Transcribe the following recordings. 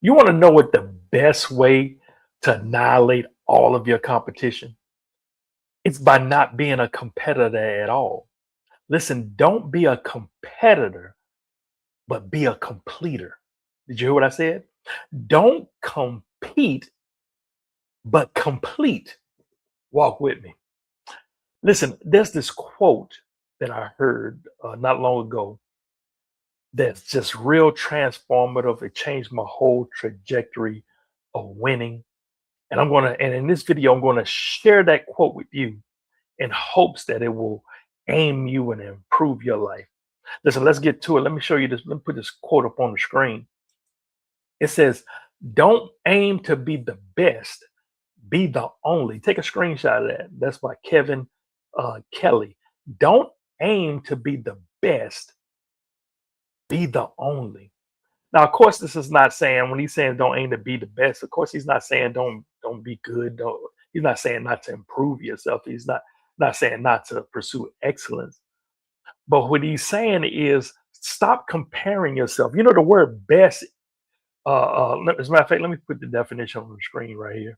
You want to know what the best way to annihilate all of your competition? It's by not being a competitor at all. Listen, don't be a competitor, but be a completer. Did you hear what I said? Don't compete, but complete. Walk with me. Listen, there's this quote that I heard not long ago that's just real transformative. It changed my whole trajectory of winning. And in this video, I'm going to share that quote with you in hopes that it will aim you and improve your life. Listen, let's get to it. Let me show you this. Let me put this quote up on the screen. It says, "Don't aim to be the best, be the only." Take a screenshot of that. That's by Kevin Kelly. Don't aim to be the best, be the only. Now, of course, this is not saying when he's saying don't aim to be the best. Of course, he's not saying don't be good. Don't. He's not saying not to improve yourself. He's not saying not to pursue excellence. But what he's saying is stop comparing yourself. You know the word best. As a matter of fact, let me put the definition on the screen right here.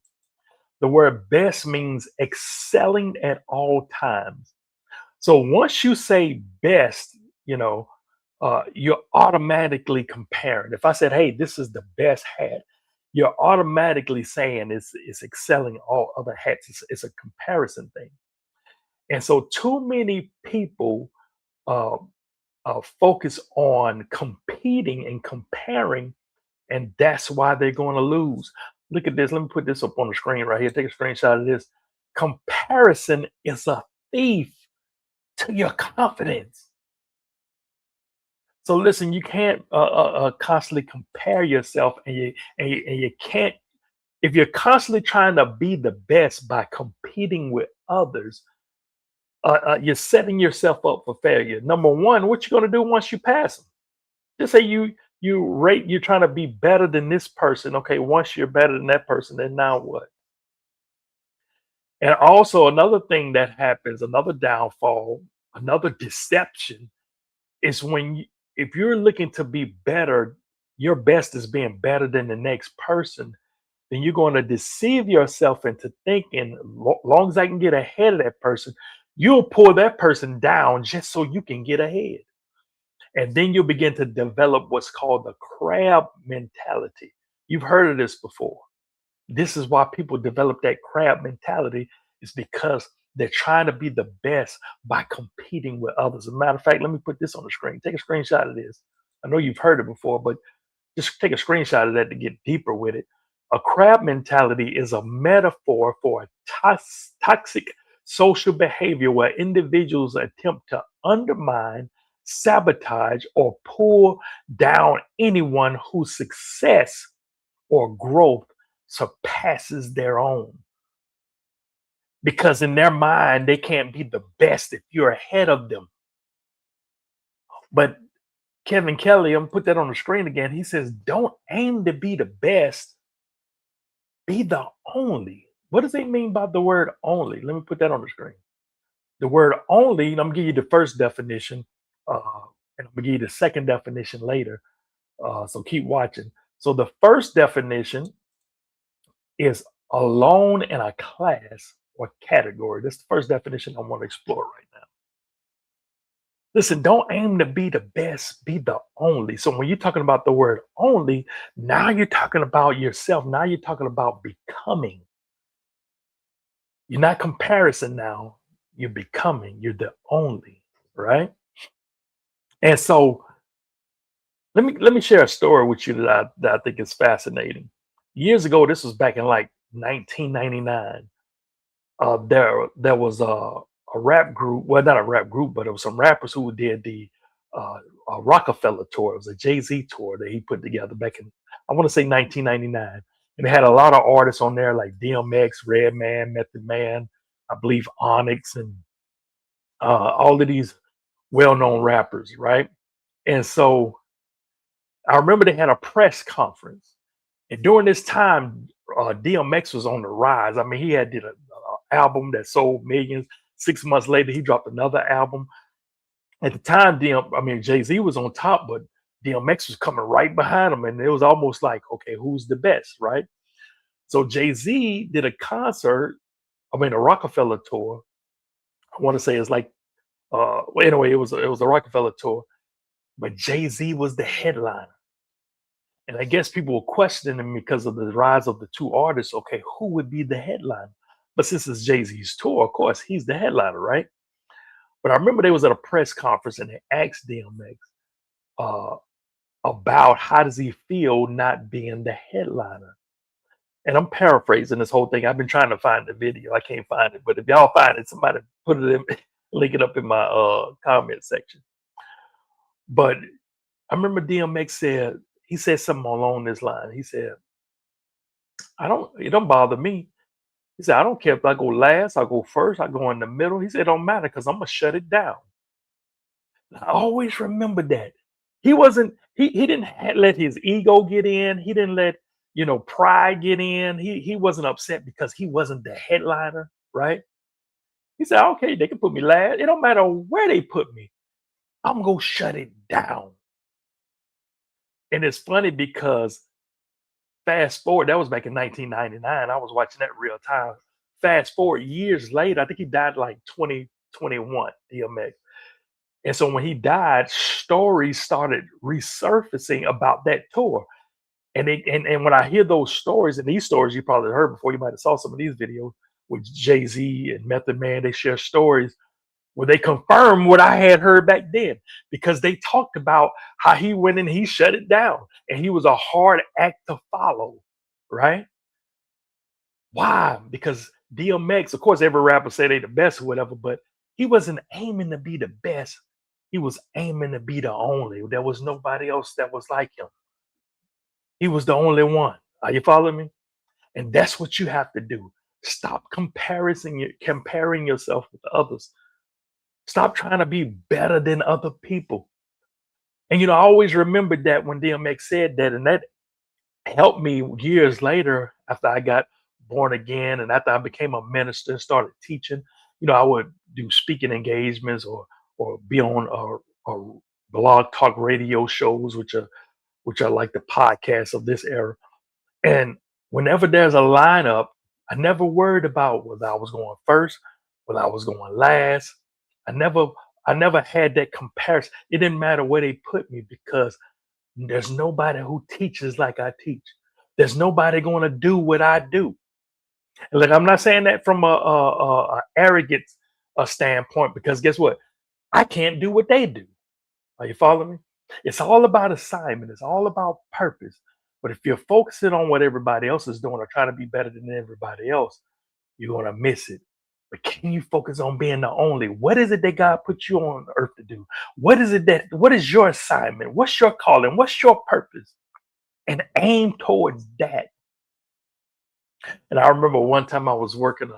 The word best means excelling at all times. So once you say best, you're automatically comparing. If I said, "Hey, this is the best hat," you're automatically saying it's excelling all other hats. It's a comparison thing. And so too many people uh, focus on competing and comparing, and that's why they're going to lose. Look at this. Let me put this up on the screen right here. Take a screenshot of this. Comparison is a thief to your confidence. So listen, you can't constantly compare yourself, and you can't. If you're constantly trying to be the best by competing with others, you're setting yourself up for failure. Number one, what you going to do once you pass them? Just say you're trying to be better than this person. Okay, once you're better than that person, then now what? And also another thing that happens, another downfall, another deception is if you're looking to be better, your best is being better than the next person, then you're going to deceive yourself into thinking, long as I can get ahead of that person, you'll pull that person down just so you can get ahead. And then you'll begin to develop what's called the crab mentality. You've heard of this before. This is why people develop that crab mentality, is because they're trying to be the best by competing with others. As a matter of fact, let me put this on the screen. Take a screenshot of this. I know you've heard it before, but just take a screenshot of that to get deeper with it. A crab mentality is a metaphor for a toxic social behavior where individuals attempt to undermine, sabotage, or pull down anyone whose success or growth surpasses their own. Because in their mind, they can't be the best if you're ahead of them. But Kevin Kelly, I'm gonna put that on the screen again. He says, don't aim to be the best, be the only. What does he mean by the word only? Let me put that on the screen. The word only, and I'm gonna give you the first definition, and I'm gonna give you the second definition later. So keep watching. So the first definition is alone in a class or category. That's the first definition I want to explore right now. Listen, don't aim to be the best, be the only. So when you're talking about the word only, now you're talking about yourself. Now you're talking about becoming. You're not comparison now. You're becoming. You're the only, right? And so let me share a story with you that I think is fascinating. Years ago, this was back in like 1999. There was a rap group. Well, not a rap group, but it was some rappers who did the uh, Rockefeller tour. It was a Jay-Z tour that he put together back in, I want to say, 1999. And it had a lot of artists on there like DMX, Redman, Method Man, I believe Onyx, and all of these well-known rappers, right? And so I remember they had a press conference, and during this time, DMX was on the rise. I mean, he did an album that sold millions. 6 months later, he dropped another album. At the time, Jay-Z was on top, but DMX was coming right behind him, and it was almost like, okay, who's the best, right? So Jay-Z did a concert, I mean, a Rockefeller tour. I want to say it's like, well, anyway, it was a Rockefeller tour, but Jay-Z was the headliner. And I guess people were questioning him because of the rise of the two artists. Okay, who would be the headliner? But since it's Jay-Z's tour, of course, he's the headliner, right? But I remember they was at a press conference and they asked DMX uh, about how does he feel not being the headliner. And I'm paraphrasing this whole thing. I've been trying to find the video. I can't find it. But if y'all find it, somebody put it in, link it up in my comment section. But I remember DMX said, he said something along this line. He said, it don't bother me. He said, I don't care if I go last, I go first, I go in the middle. He said, it don't matter because I'm gonna shut it down. And I always remember that. He didn't let his ego get in. He didn't let, pride get in. He wasn't upset because he wasn't the headliner, right? He said, okay, they can put me last. It don't matter where they put me. I'm gonna shut it down. And it's funny because fast forward, that was back in 1999. I was watching that real time. Fast forward years later, I think he died like 2021, DMX. And so when he died, stories started resurfacing about that tour. And when I hear those stories, and these stories you probably heard before, you might have saw some of these videos with Jay-Z and Method Man, they share stories where they confirm what I had heard back then, because they talked about how he went and he shut it down and he was a hard act to follow, right? Why? Because DMX, of course, every rapper say they the best or whatever, but he wasn't aiming to be the best. He was aiming to be the only. There was nobody else that was like him. He was the only one. Are you following me? And that's what you have to do. Stop comparing yourself with others. Stop trying to be better than other people. And I always remembered that when DMX said that, and that helped me years later after I got born again and after I became a minister and started teaching. I would do speaking engagements or be on blog talk radio shows, which are like the podcasts of this era. And whenever there's a lineup, I never worried about whether I was going first, whether I was going last. I never had that comparison. It didn't matter where they put me because there's nobody who teaches like I teach. There's nobody going to do what I do. And look, I'm not saying that from a arrogant standpoint, because guess what? I can't do what they do. Are you following me? It's all about assignment. It's all about purpose. But if you're focusing on what everybody else is doing or trying to be better than everybody else, you're going to miss it. But can you focus on being the only? What is it that God put you on earth to do? What is your assignment? What's your calling? What's your purpose? And aim towards that. And I remember one time I was working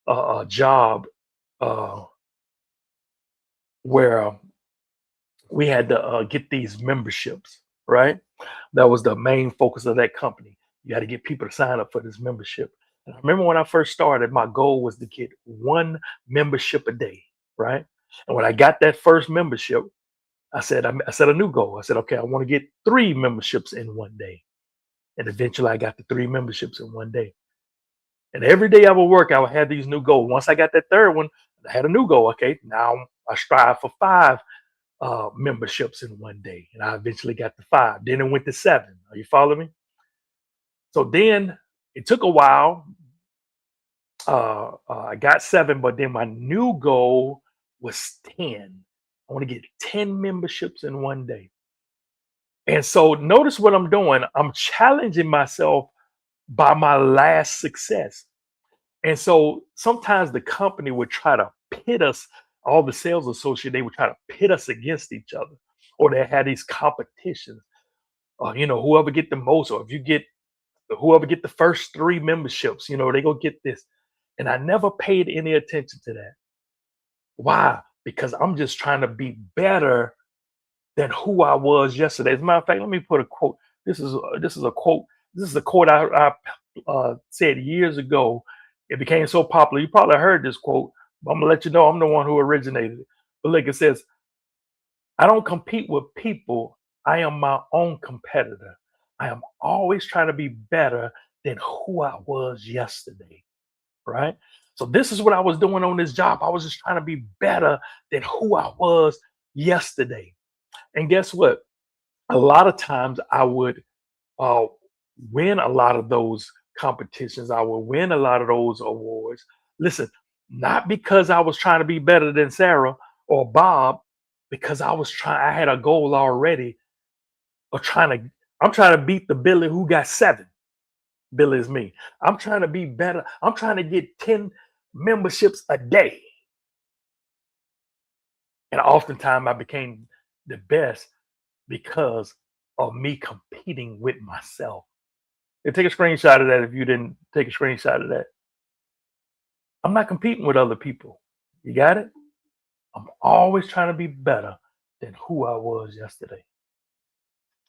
a job where we had to get these memberships, right? That was the main focus of that company. You got to get people to sign up for this membership. And I remember when I first started, my goal was to get one membership a day, right? And when I got that first membership, I set a new goal. I said, okay, I want to get 3 memberships in one day. And eventually I got the 3 memberships in one day. And every day I would work, I would have these new goals. Once I got that third one, I had a new goal. Okay, now I strive for 5 memberships in one day. And I eventually got to 5. Then it went to 7. Are you following me? So then it took a while. I got 7, but then my new goal was 10. I want to get 10 memberships in one day. And so notice what I'm doing. I'm challenging myself by my last success. And so sometimes the company would try to pit us, all the sales associates, they would try to pit us against each other, or they had these competitions. Whoever get the most, or if you get whoever get the first 3 memberships, they go get this. And I never paid any attention to that. Why? Because I'm just trying to be better than who I was yesterday. As a matter of fact, let me put a quote. This is a quote. This is a quote I said years ago. It became so popular. You probably heard this quote, but I'm gonna let you know I'm the one who originated it. But look, it says, "I don't compete with people. I am my own competitor. I am always trying to be better than who I was yesterday, right? So this is what I was doing on this job. I was just trying to be better than who I was yesterday. And guess what? A lot of times I would uh, win a lot of those competitions. I would win a lot of those awards. Listen, not because I was trying to be better than Sarah or Bob, because I had a goal already of I'm trying to beat the Billy who got 7. Billy is me. I'm trying to be better. I'm trying to get 10 memberships a day. And oftentimes I became the best because of me competing with myself. And take a screenshot of that if you didn't take a screenshot of that. I'm not competing with other people. You got it? I'm always trying to be better than who I was yesterday.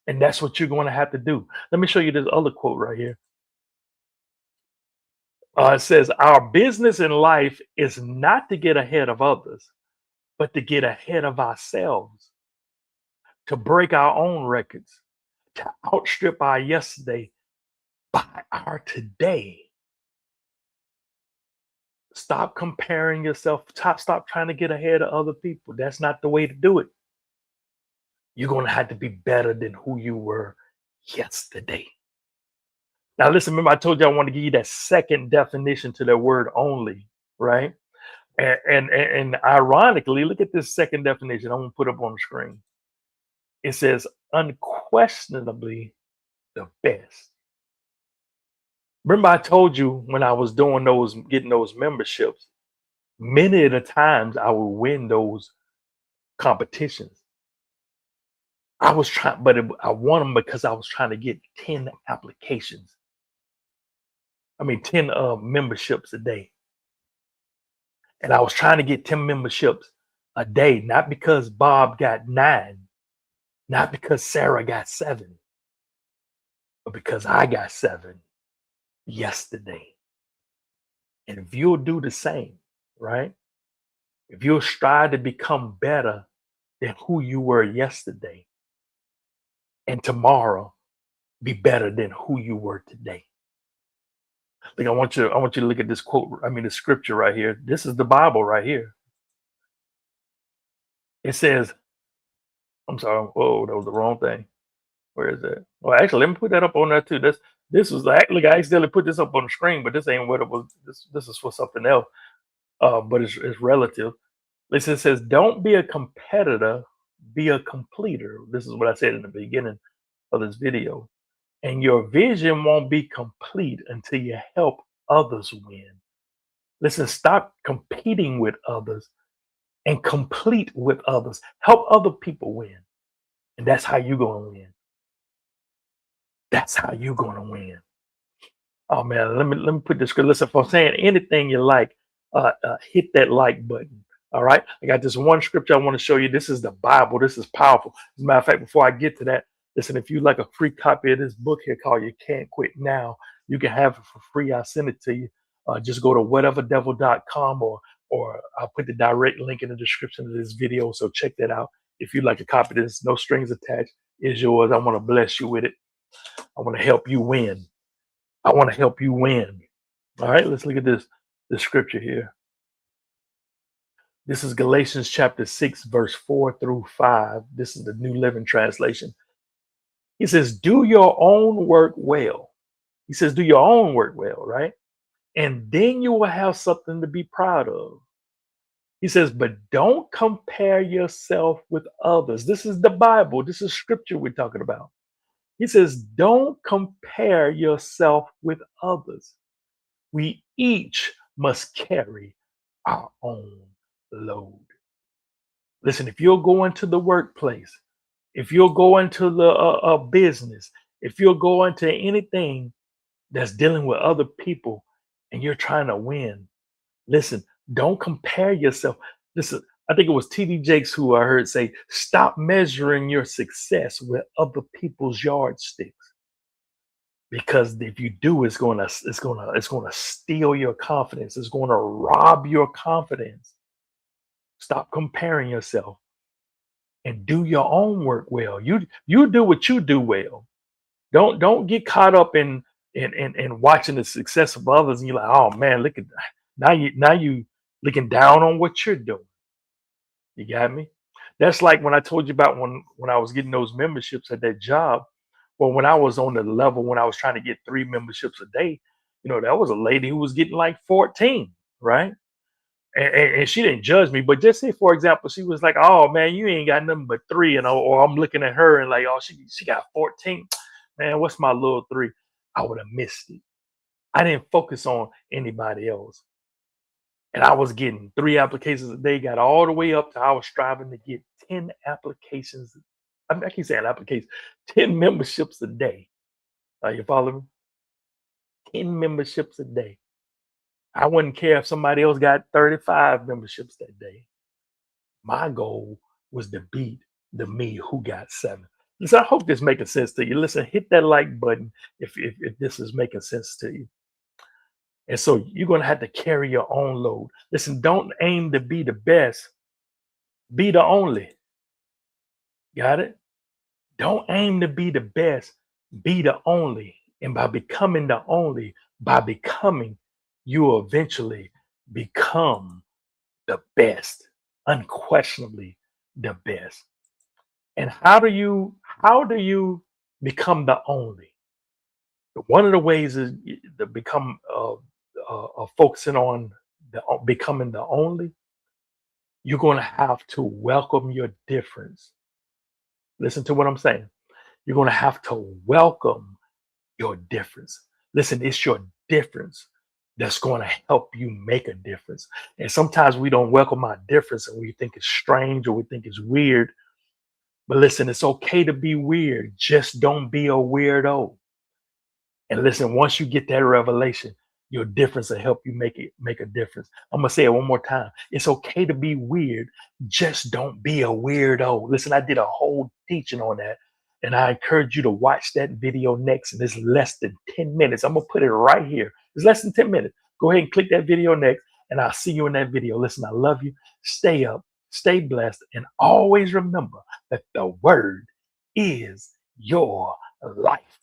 And that's what you're going to have to do. Let me show you this other quote right here. It says, our business in life is not to get ahead of others, but to get ahead of ourselves, to break our own records, to outstrip our yesterday by our today. Stop comparing yourself. Stop trying to get ahead of other people. That's not the way to do it. You're going to have to be better than who you were yesterday. Now, listen, remember, I told you I want to give you that second definition to that word only, right? And ironically, look at this second definition. I'm going to put up on the screen. It says, unquestionably the best. Remember, I told you when I was getting those memberships, many of the times I would win those competitions. I was trying, but I won them because I was trying to get 10 applications. 10 memberships a day. And I was trying to get 10 memberships a day, not because Bob got 9, not because Sarah got 7, but because I got 7 yesterday. And if you'll do the same, right? If you'll strive to become better than who you were yesterday, and tomorrow be better than who you were today. Like I want you to look at this quote, the scripture right here. This is the Bible right here. It says, I'm sorry, oh, that was the wrong thing. Where is that? Well, actually, let me put that up on there too. This was actually, I accidentally put this up on the screen, but this ain't what it was. This is for something else. But it's relative. Listen, it says, don't be a competitor, be a completer. This is what I said in the beginning of this video. And your vision won't be complete until you help others win. Listen, stop competing with others and complete with others. Help other people win. And that's how you're going to win. That's how you're going to win. Oh man, let me put this. Listen, if I'm saying anything you like, hit that like button. All right. I got this one scripture I want to show you. This is the Bible. This is powerful. As a matter of fact, before I get to that, listen, if you like a free copy of this book here called You Can't Quit Now, you can have it for free. I'll send it to you. Just go to whateverdevil.com or I'll put the direct link in the description of this video. So check that out. If you'd like a copy of this, no strings attached, is yours. I want to bless you with it. I want to help you win. I want to help you win. All right, let's look at this scripture here. This is Galatians chapter 6, verse 4 through 5. This is the New Living Translation. He says, do your own work well. He says, do your own work well, right? And then you will have something to be proud of. He says, but don't compare yourself with others. This is the Bible. This is scripture we're talking about. He says, don't compare yourself with others. We each must carry our own load. Listen, if you're going to the workplace, if you're going to the business, if you're going to anything that's dealing with other people and you're trying to win, listen, don't compare yourself. Listen, I think it was TD Jakes who I heard say, stop measuring your success with other people's yardsticks. Because if you do, it's gonna steal your confidence. It's gonna rob your confidence. Stop comparing yourself and do your own work well. You do what you do well. Don't get caught up in watching the success of others, and you're like, oh man, look at now you looking down on what you're doing. You got me? That's like when I told you about when I was getting those memberships at that job. Well, when I was on the level when I was trying to get 3 memberships a day, that was a lady who was getting like 14, right? And she didn't judge me, but just say, for example, she was like, "Oh man, you ain't got nothing but three," or I'm looking at her and like, "Oh, she got 14, man. What's my little three?" I would have missed it. I didn't focus on anybody else, and I was getting 3 applications a day. Got all the way up to I was striving to get 10 applications. I mean, I keep saying applications, 10 memberships a day. You follow me? 10 memberships a day. I wouldn't care if somebody else got 35 memberships that day. My goal was to beat the me who got 7. Listen, I hope this making sense to you. Listen, hit that like button if this is making sense to you. And so you're gonna have to carry your own load. Listen, don't aim to be the best, be the only. Got it? Don't aim to be the best, be the only. And by becoming the only, by becoming, you will eventually become the best, unquestionably the best. And how do you become the only? One of the ways is to become focusing on becoming the only. You're going to have to welcome your difference. Listen to what I'm saying. You're going to have to welcome your difference. Listen, it's your difference that's going to help you make a difference. And sometimes we don't welcome our difference and we think it's strange or we think it's weird. But listen, it's okay to be weird. Just don't be a weirdo. And listen, once you get that revelation, your difference will help you make a difference. I'm gonna say it one more time. It's okay to be weird. Just don't be a weirdo. Listen, I did a whole teaching on that. And I encourage you to watch that video next. And it's less than 10 minutes. I'm gonna put it right here. It's less than 10 minutes. Go ahead and click that video next, and I'll see you in that video. Listen, I love you. Stay up, stay blessed, and always remember that the word is your life.